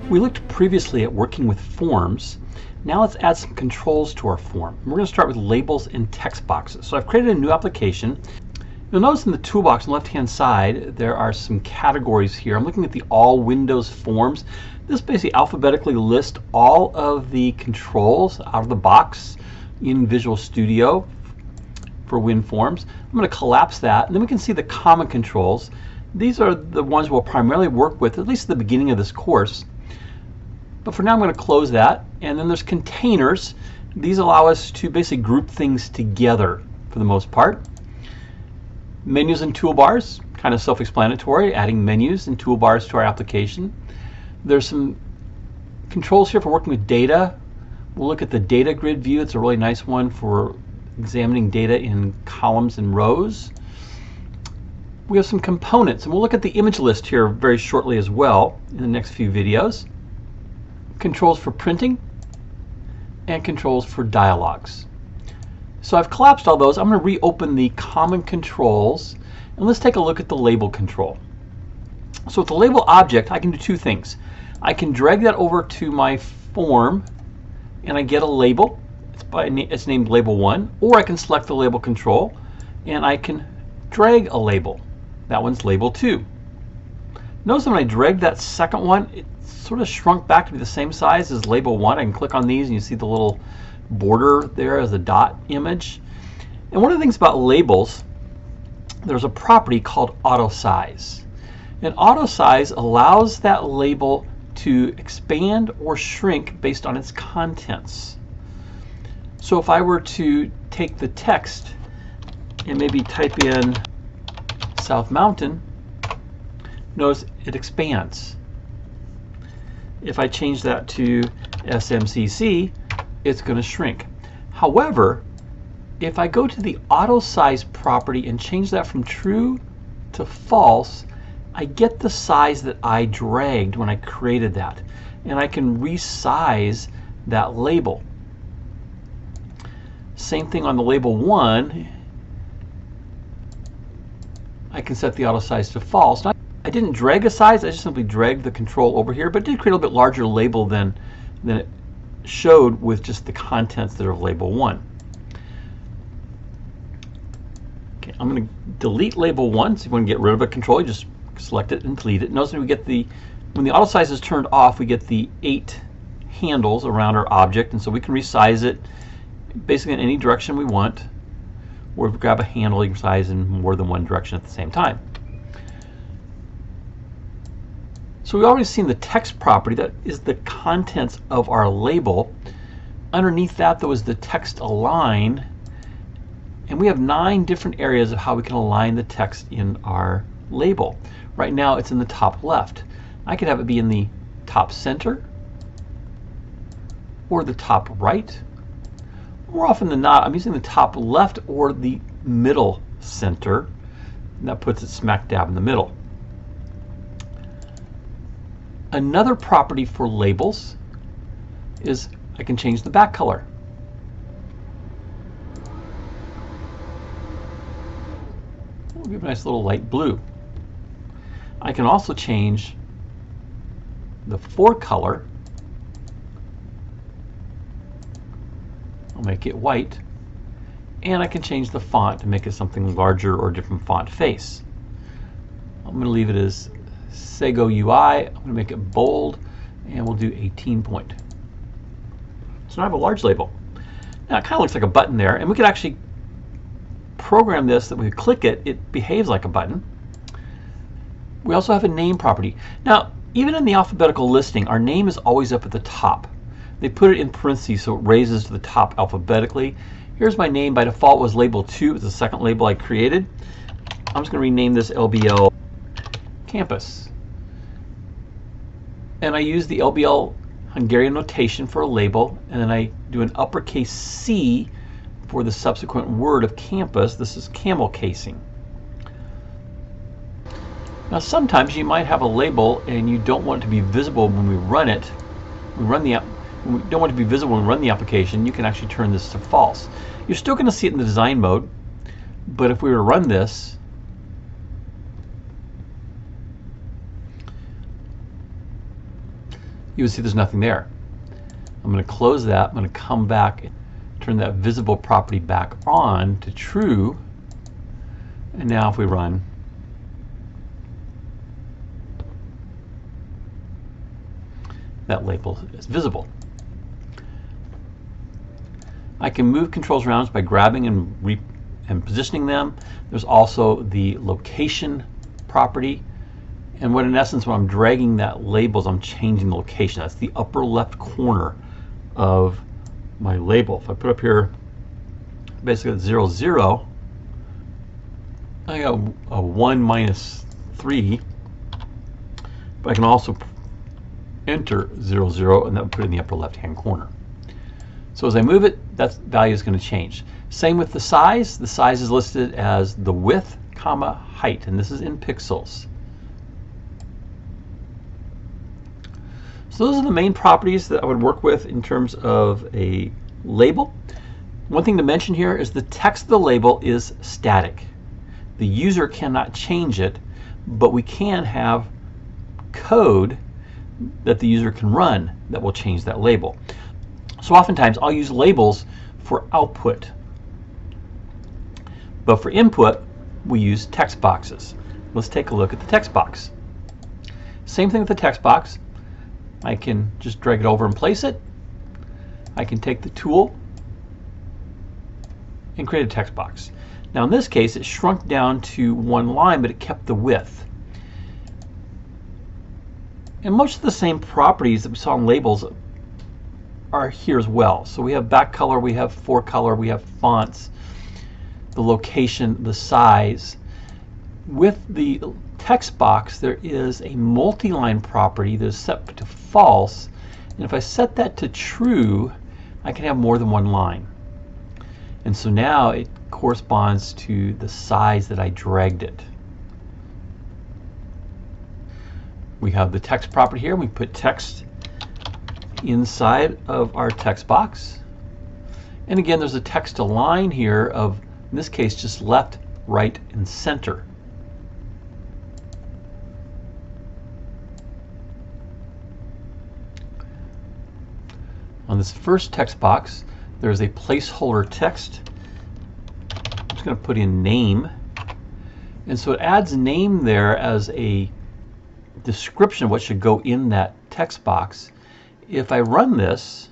We looked previously at working with forms. Now let's add some controls to our form. We're going to start with labels and text boxes. So I've created a new application. You'll notice in the toolbox on the left-hand side, there are some categories here. I'm looking at the all Windows forms. This basically alphabetically lists all of the controls out of the box in Visual Studio for WinForms. I'm going to collapse that, and then we can see the common controls. These are the ones we'll primarily work with, at least at the beginning of this course. But for now, I'm going to close that. And then there's containers. These allow us to basically group things together for the most part. Menus and toolbars, kind of self-explanatory, adding menus and toolbars to our application. There's some controls here for working with data. We'll look at the data grid view. It's a really nice one for examining data in columns and rows. We have some components, and we'll look at the image list here very shortly as well in the next few videos. Controls for printing and controls for dialogues. So I've collapsed all those. I'm going to reopen the common controls, and let's take a look at the label control. So with the label object, I can do two things. I can drag that over to my form and I get a label. It's named label 1, or I can select the label control and I can drag a label. That one's label 2. Notice when I drag that second one, it sort of shrunk back to be the same size as label 1. I can click on these and you see the little border there as a dot image. And one of the things about labels, there's a property called auto size. And auto size allows that label to expand or shrink based on its contents. So if I were to take the text and maybe type in South Mountain, notice it expands. If I change that to SMCC, it's going to shrink. However, if I go to the auto size property and change that from true to false, I get the size that I dragged when I created that, and I can resize that label. Same thing on the label 1. I can set the auto size to false. Now, I didn't drag a size, I just simply dragged the control over here, but it did create a little bit larger label than it showed with just the contents that are of label 1. Okay, I'm going to delete label 1. So if you want to get rid of a control, you just select it and delete it. Notice we get when the auto size is turned off, we get the 8 handles around our object, and so we can resize it basically in any direction we want. Or if we grab a handle, you can size in more than one direction at the same time. So we've already seen the text property, that is the contents of our label. Underneath that, though, is the text align. And we have 9 different areas of how we can align the text in our label. Right now, it's in the top left. I could have it be in the top center or the top right. More often than not, I'm using the top left or the middle center, and that puts it smack dab in the middle. Another property for labels is I can change the back color. We'll give it a nice little light blue. I can also change the forecolor. I'll make it white, and I can change the font to make it something larger or different font face. I'm going to leave it as Sego UI. I'm going to make it bold, and we'll do 18 point. So now I have a large label. Now it kind of looks like a button there, and we could actually program this that when we click it, it behaves like a button. We also have a name property. Now, even in the alphabetical listing, our name is always up at the top. They put it in parentheses so it raises to the top alphabetically. Here's my name. By default was label 2. It's the second label I created. I'm just going to rename this LBL Campus. And I use the LBL Hungarian notation for a label, and then I do an uppercase C for the subsequent word of campus. This is camel casing. Now sometimes you might have a label and you don't want it to be visible when we run it. We don't want it to be visible when we run the application. You can actually turn this to false. You're still going to see it in the design mode, but if we were to run this, you would see there's nothing there. I'm going to close that. I'm going to come back, turn that visible property back on to true. And now if we run, that label is visible. I can move controls around by grabbing and positioning them. There's also the location property. And what in essence, when I'm dragging that labels, I'm changing the location. That's the upper left corner of my label. If I put up here, basically 0, 0, I got a 1 minus 3, but I can also enter 0, 0, and that would put it in the upper left hand corner. So as I move it, that value is going to change. Same with the size. The size is listed as the width, comma, height, and this is in pixels. So those are the main properties that I would work with in terms of a label. One thing to mention here is the text of the label is static. The user cannot change it, but we can have code that the user can run that will change that label. So oftentimes I'll use labels for output, but for input we use text boxes. Let's take a look at the text box. Same thing with the text box. I can just drag it over and place it. I can take the tool and create a text box. Now in this case it shrunk down to one line, but it kept the width. And most of the same properties that we saw in labels are here as well. So we have back color, we have fore color, we have fonts, the location, the size. With the text box, there is a multi-line property that is set to false, and if I set that to true, I can have more than one line. And so now it corresponds to the size that I dragged it. We have the text property here. We put text inside of our text box. And again, there's a text align here of, in this case, just left, right, and center. On this first text box, there's a placeholder text. I'm just going to put in name. And so it adds name there as a description of what should go in that text box. If I run this,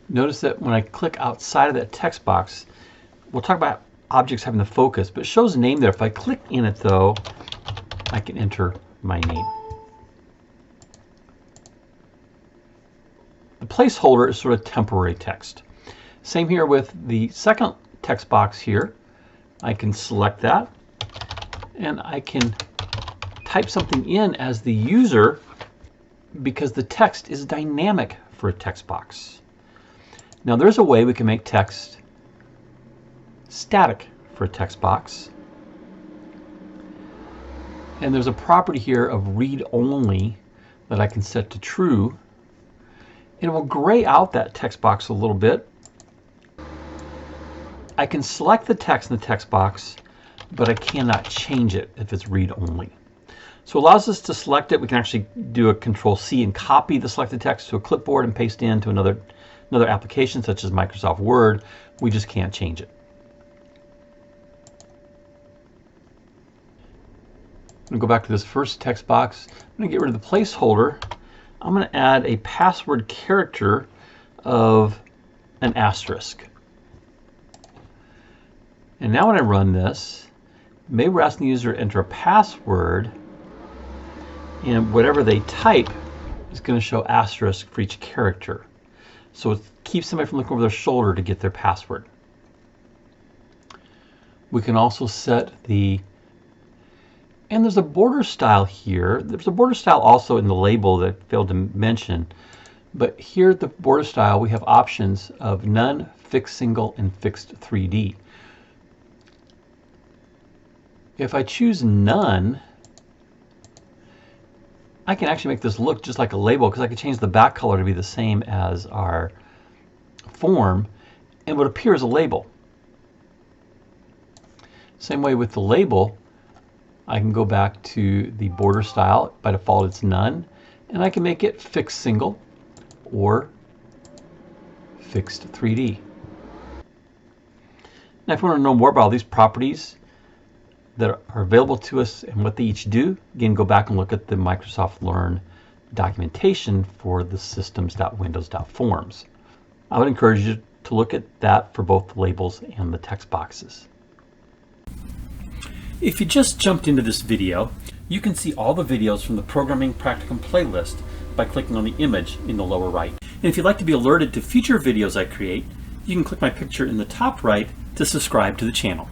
notice that when I click outside of that text box, we'll talk about objects having the focus, but it shows name there. If I click in it though, I can enter my name. The placeholder is sort of temporary text. Same here with the second text box here. I can select that and I can type something in as the user because the text is dynamic for a text box. Now there's a way we can make text static for a text box. And there's a property here of read only that I can set to true. And it will gray out that text box a little bit. I can select the text in the text box, but I cannot change it if it's read only. So it allows us to select it. We can actually do a Control-C and copy the selected text to a clipboard and paste it into another application such as Microsoft Word. We just can't change it. I'm going to go back to this first text box. I'm going to get rid of the placeholder. I'm going to add a password character of an asterisk. And now when I run this, maybe we're asking the user to enter a password, and whatever they type is going to show asterisk for each character. So it keeps somebody from looking over their shoulder to get their password. We can also set the, and there's a border style here. There's a border style also in the label that I failed to mention. But here at the border style, we have options of none, fixed single, and fixed 3D. If I choose none, I can actually make this look just like a label because I can change the back color to be the same as our form and it would appear as a label. Same way with the label, I can go back to the border style. By default it's none, and I can make it fixed single or fixed 3D. Now if you want to know more about all these properties that are available to us and what they each do, again, go back and look at the Microsoft Learn documentation for the systems.windows.forms. I would encourage you to look at that for both the labels and the text boxes. If you just jumped into this video, you can see all the videos from the Programming Practicum playlist by clicking on the image in the lower right. And if you'd like to be alerted to future videos I create, you can click my picture in the top right to subscribe to the channel.